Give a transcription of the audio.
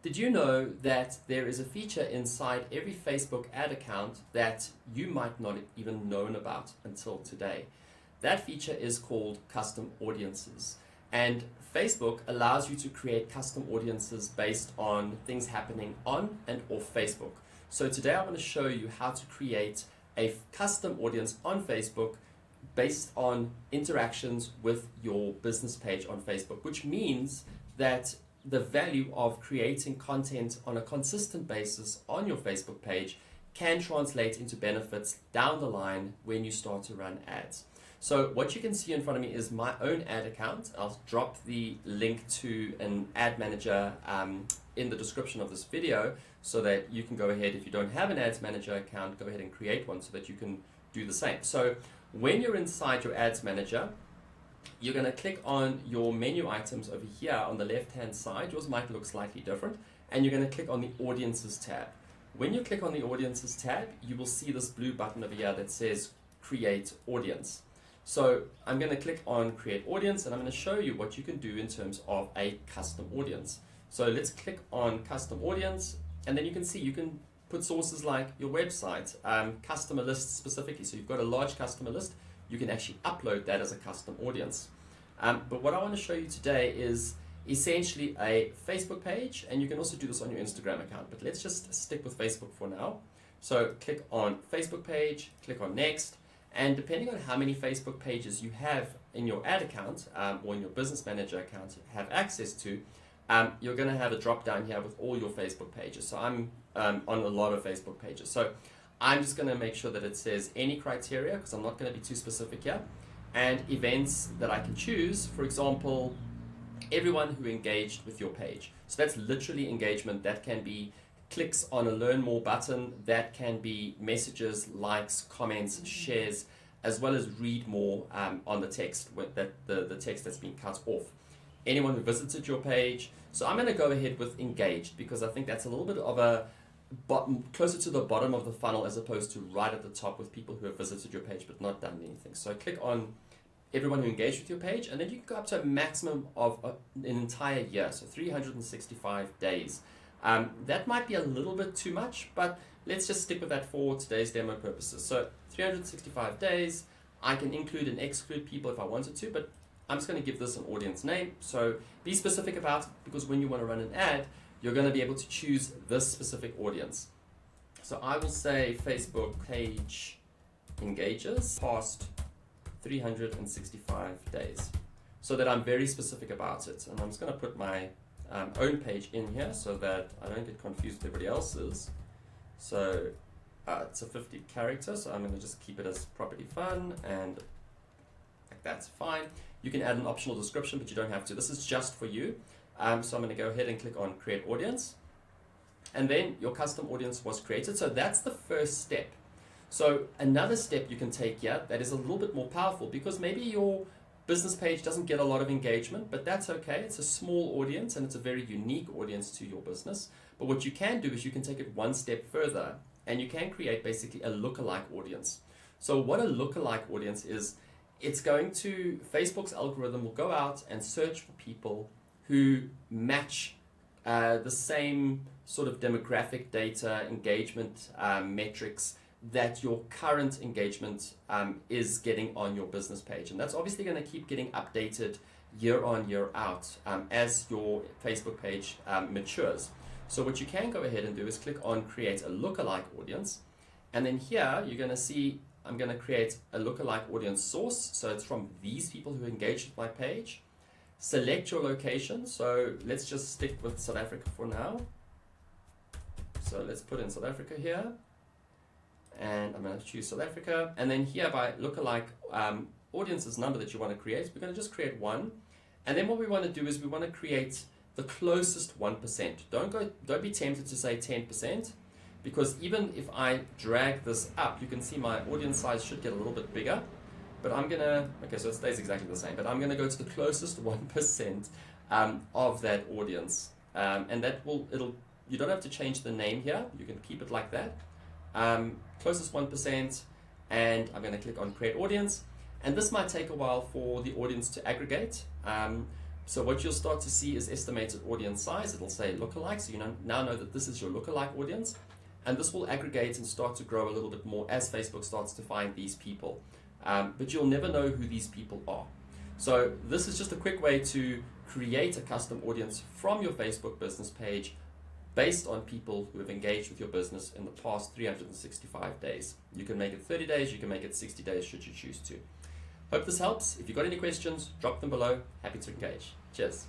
Did you know that there is a feature inside every Facebook ad account that you might not even known about until today? That feature is called custom audiences. And Facebook allows you to create custom audiences based on things happening on and off Facebook. So today I want to show you how to create a custom audience on Facebook based on interactions with your business page on Facebook, which means that the value of creating content on a consistent basis on your Facebook page can translate into benefits down the line when you start to run ads. So what you can see in front of me is my own ad account. I'll drop the link to an ad manager in the description of this video so that you can go ahead, if you don't have an ads manager account, go ahead and create one so that you can do the same. So when you're inside your ads manager, you're going to click on your menu items over here on the left hand side. Yours might look slightly different, and you're going to click on the audiences tab. When you click on the audiences tab, you will see this blue button over here that says create audience. So I'm going to click on create audience, and I'm going to show you what you can do in terms of a custom audience. So let's click on custom audience, and then you can see you can put sources like your website, customer lists specifically. So you've got a large customer list, you can actually upload that as a custom audience. But what I want to show you today is essentially a Facebook page, and you can also do this on your Instagram account, but let's just stick with Facebook for now. So click on Facebook page, click on next, and depending on how many Facebook pages you have in your ad account or in your business manager account have access to, you're going to have a drop down here with all your Facebook pages. So I'm on a lot of Facebook pages. So I'm just going to make sure that it says any criteria, because I'm not going to be too specific here, and events that I can choose. For example, everyone who engaged with your page. So that's literally engagement. That can be clicks on a learn more button. That can be messages, likes, comments, shares, as well as read more on the text, the text that's been cut off. Anyone who visited your page. So I'm going to go ahead with engaged, because I think that's a little bit of a closer to the bottom of the funnel as opposed to right at the top with people who have visited your page but not done anything. So click on everyone who engaged with your page, and then you can go up to a maximum of an entire year, so 365 days. That might be a little bit too much, but let's just stick with that for today's demo purposes. So 365 days, I can include and exclude people if I wanted to, but I'm just going to give this an audience name. So be specific about it, because when you want to run an ad, you're going to be able to choose this specific audience. So I will say Facebook page engages past 365 days, so that I'm very specific about it. And I'm just going to put my own page in here so that I don't get confused with everybody else's. So it's a 50 character, so I'm going to just keep it as property fun, and that's fine. You can add an optional description, but you don't have to. This is just for you. So I'm going to go ahead and click on create audience, and then your custom audience was created. So that's the first step. So another step you can take here that is a little bit more powerful, because maybe your business page doesn't get a lot of engagement, but that's okay. It's a small audience and it's a very unique audience to your business. But what you can do is you can take it one step further, and you can create basically a lookalike audience. So what a lookalike audience is, it's going to, Facebook's algorithm will go out and search for people who match the same sort of demographic data, engagement metrics that your current engagement is getting on your business page. And that's obviously going to keep getting updated year on, year out as your Facebook page matures. So what you can go ahead and do is click on create a lookalike audience. And then here you're going to see I'm going to create a lookalike audience source. So it's from these people who engaged with my page. Select your location. So let's just stick with South Africa for now. So let's put in South Africa here. And I'm going to choose South Africa. And then here by lookalike audiences number that you want to create, we're going to just create one. And then what we want to do is we want to create the closest 1%. Don't be tempted to say 10%, because even if I drag this up, you can see my audience size should get a little bit bigger. But I'm going to, okay, so it stays exactly the same, but I'm going to go to the closest 1% of that audience. And that will, you don't have to change the name here. You can keep it like that. Closest 1%, and I'm going to click on create audience. And this might take a while for the audience to aggregate. So what you'll start to see is estimated audience size. It'll say lookalike, so you now know that this is your lookalike audience, and this will aggregate and start to grow a little bit more as Facebook starts to find these people. But you'll never know who these people are. So this is just a quick way to create a custom audience from your Facebook business page based on people who have engaged with your business in the past 365 days. You can make it 30 days, you can make it 60 days should you choose to. Hope this helps. If you've got any questions, drop them below. Happy to engage. Cheers.